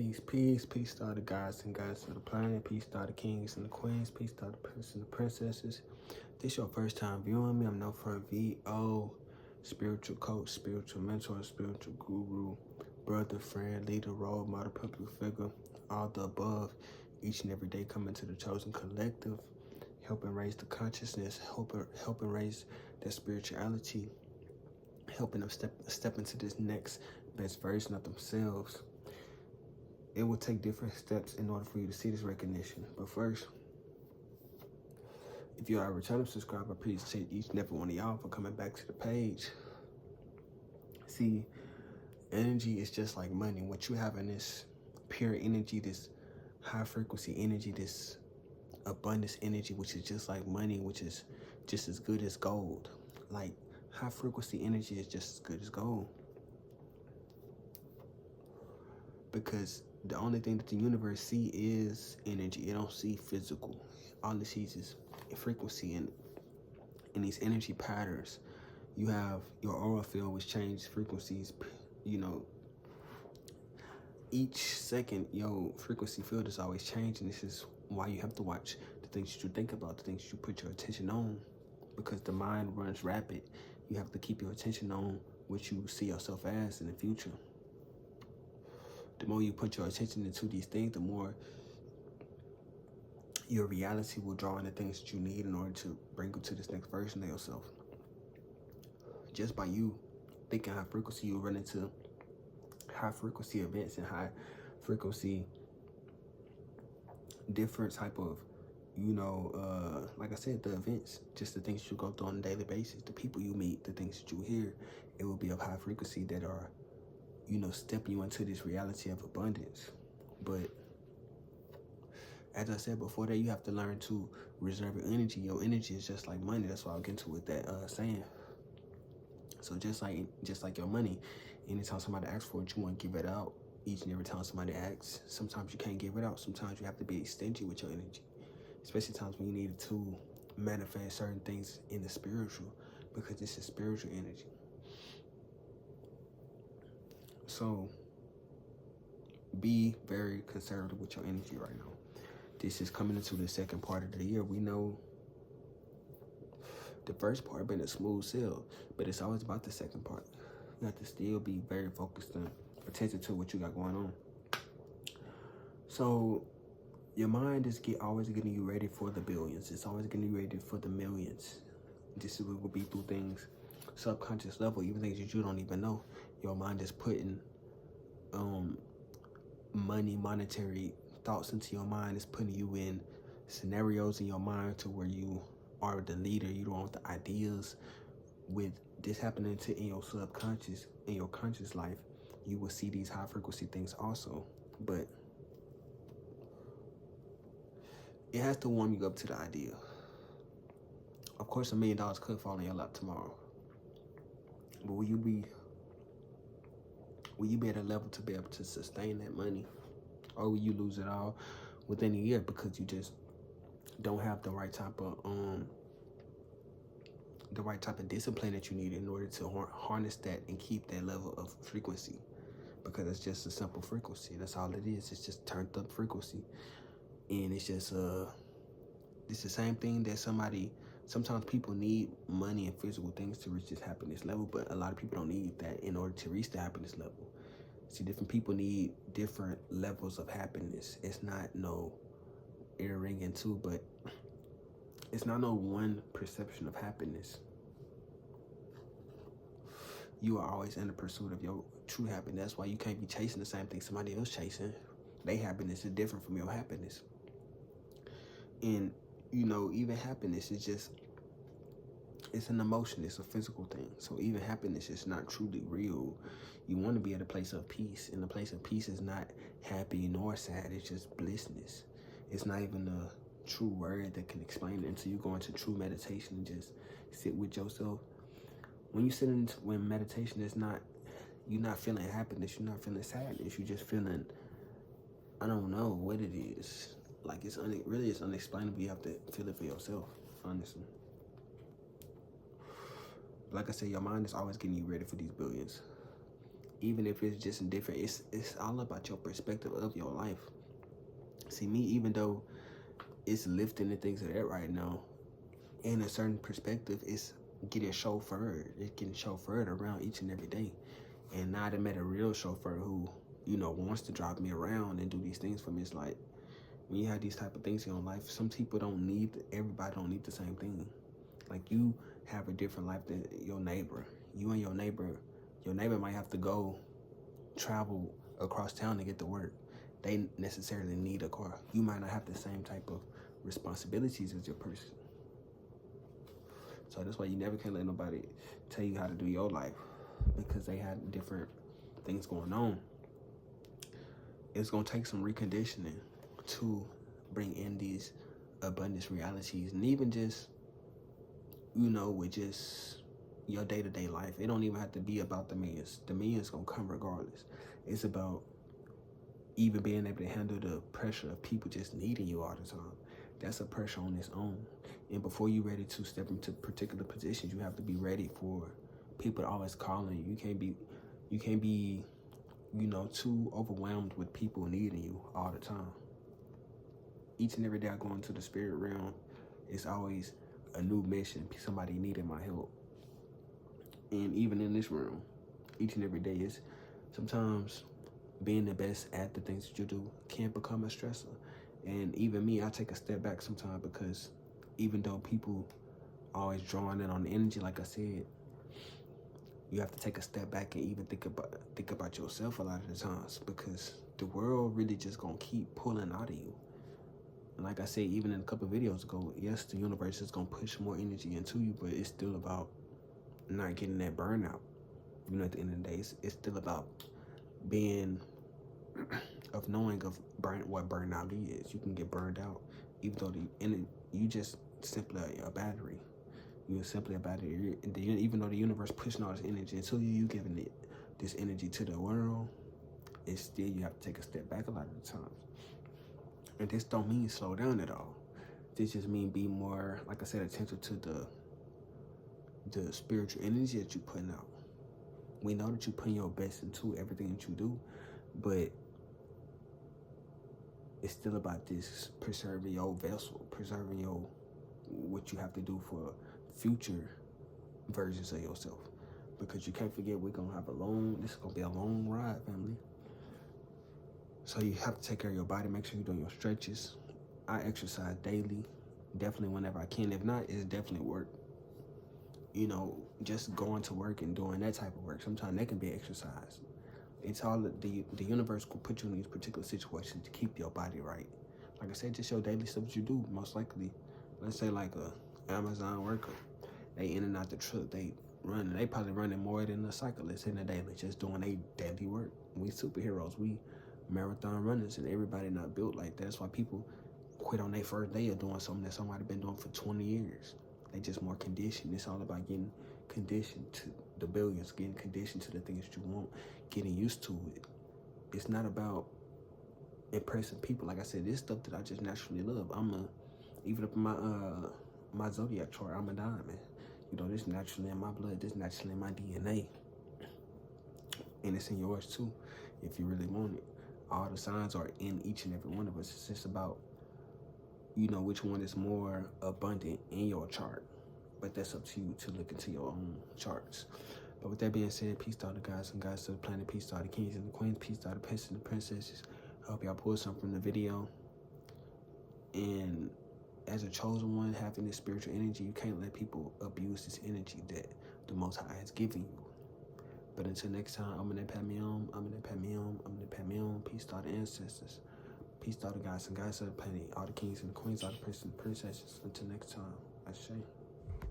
Peace, peace, peace to all the gods and gods of the planet. Peace to all the kings and the queens. Peace to all the princes and the princesses. If this your first time viewing me, I'm no friend VO, spiritual coach, spiritual mentor, spiritual guru, brother, friend, leader, role model, public figure, all the above. Each and every day coming to the chosen collective, helping raise the consciousness, helping raise their spirituality, helping them step into this next best version of themselves. It will take different steps in order for you to see this recognition. But first, if you are a returning subscriber, I appreciate each and every one of y'all for coming back to the page. See, energy is just like money. What you have in this pure energy, this high frequency energy, this abundance energy, which is just like money, which is just as good as gold. Like, high frequency energy is just as good as gold. Because the only thing that the universe see is energy. It don't see physical. All it sees is frequency and in these energy patterns. You have your aura field, which changes frequencies. You know, each second your frequency field is always changing. This is why you have to watch the things that you think about, the things that you put your attention on, because the mind runs rapid. You have to keep your attention on what you see yourself as in the future. The more you put your attention into these things, the more your reality will draw in the things that you need in order to bring you to this next version of yourself. Just by you thinking high frequency, you'll run into high frequency events and high frequency different type of, like I said, the events, just the things you go through on a daily basis, the people you meet, the things that you hear, it will be of high frequency that are, stepping you into this reality of abundance. But as I said before that, you have to learn to reserve your energy. Your energy is just like money. That's why I'll get into with that saying. So just like your money, anytime somebody asks for it, you want to give it out. Each and every time somebody asks, sometimes you can't give it out. Sometimes you have to be stingy with your energy, especially times when you need to manifest certain things in the spiritual, because this is spiritual energy. So be very conservative with your energy right now. This is coming into the second part of the year. We know the first part been a smooth sail, but it's always about the second part. You have to still be very focused and attention to what you got going on. So your mind is always getting you ready for the billions. It's always getting you ready for the millions. This is what will be through things subconscious level, even things that you don't even know. Your mind is putting monetary thoughts into your mind. Is putting you in scenarios in your mind to where you are the leader. You don't want the ideas. With this happening in your subconscious, in your conscious life, you will see these high frequency things also. But it has to warm you up to the idea. Of course, $1 million could fall in your lap tomorrow. But will you be at a level to be able to sustain that money? Or will you lose it all within a year because you just don't have the right type of discipline that you need in order to harness that and keep that level of frequency? Because it's just a simple frequency. That's all it is. It's just turned up frequency. And it's just it's the same thing that sometimes people need money and physical things to reach this happiness level, but a lot of people don't need that in order to reach the happiness level. See, different people need different levels of happiness. It's not no ear ringing too, but it's not no one perception of happiness. You are always in the pursuit of your true happiness. That's why you can't be chasing the same thing somebody else chasing. Their happiness is different from your happiness. And, even happiness is it's an emotion. It's a physical thing. So even happiness is not truly real. You want to be at a place of peace. And the place of peace is not happy nor sad. It's just blissness. It's not even a true word that can explain it until you go into true meditation and just sit with yourself. When you sit when meditation is not, you're not feeling happiness. You're not feeling sadness. You're just feeling, I don't know what it is. Like it's unexplainable. You have to feel it for yourself, honestly. Like I said, your mind is always getting you ready for these billions. even if it's just different, it's all about your perspective of your life. See, me, even though it's lifting and things like that right now, in a certain perspective, it's getting chauffeured. It's getting chauffeured around each and every day. And now I met a real chauffeur who, wants to drive me around and do these things for me. It's like, when you have these type of things in your life, some people everybody don't need the same thing. Like, you have a different life than your neighbor. You and your neighbor might have to go travel across town to get to work. They necessarily need a car. You might not have the same type of responsibilities as your person. So that's why you never can let nobody tell you how to do your life, because they had different things going on. It's going to take some reconditioning to bring in these abundance realities, and even just, with just your day-to-day life. It don't even have to be about the millions. The millions going to come regardless. It's about even being able to handle the pressure of people just needing you all the time. That's a pressure on its own. And before you're ready to step into particular positions, you have to be ready for people to always calling you. You can't be, too overwhelmed with people needing you all the time. Each and every day I go into the spirit realm, it's always a new mission. Somebody needing my help. And even in this room, each and every day is sometimes being the best at the things that you do can become a stressor. And even me, I take a step back sometimes, because even though people always drawing in on the energy, like I said, you have to take a step back and even think about yourself a lot of the times, because the world really just gonna keep pulling out of you. And like I said, even in a couple of videos ago, yes, the universe is gonna push more energy into you, but it's still about not getting that burnout. At the end of the day, it's still about being of knowing of what burnout is. You can get burned out, even though you just simply a battery. You're simply a battery. Even though the universe pushing all this energy into you giving it this energy to the world, it's still, you have to take a step back a lot of the times. And this don't mean slow down at all. This just mean be more, like I said, attentive to the spiritual energy that you're putting out. We know that you're putting your best into everything that you do, but it's still about this preserving your vessel, preserving what you have to do for future versions of yourself. Because you can't forget, this is gonna be a long ride, family. So you have to take care of your body, make sure you're doing your stretches. I exercise daily, definitely whenever I can. If not, it's definitely work. Just going to work and doing that type of work, sometimes that can be exercise. It's all the universe will put you in these particular situations to keep your body right. Like I said, just your daily stuff that you do. Most likely, let's say like a Amazon worker, they in and out the truck, they probably running more than a cyclist in a daily, just doing their daily work. We superheroes, we marathon runners, and everybody not built like that. That's why people quit on their first day of doing something that somebody been doing for 20 years. They just more conditioned. It's all about getting conditioned to the billions, getting conditioned to the things that you want, getting used to it. It's not about impressing people. Like I said, this stuff that I just naturally love. Even up in my zodiac chart, I'm a diamond. This naturally in my blood, this naturally in my DNA. And it's in yours too, if you really want it. All the signs are in each and every one of us. It's just about, which one is more abundant in your chart. But that's up to you to look into your own charts. But with that being said, peace to all the guys and guys to the planet, peace to all the kings and the queens, peace to all the princes and the princesses. I hope y'all pulled something from the video. And as a chosen one, having this spiritual energy, you can't let people abuse this energy that the Most High has given you. But until next time, I'm gonna pat me on. Peace to all the ancestors. Peace to all the guys and guys of the planet, all the kings and the queens, all the princes and princesses. Until next time, I say.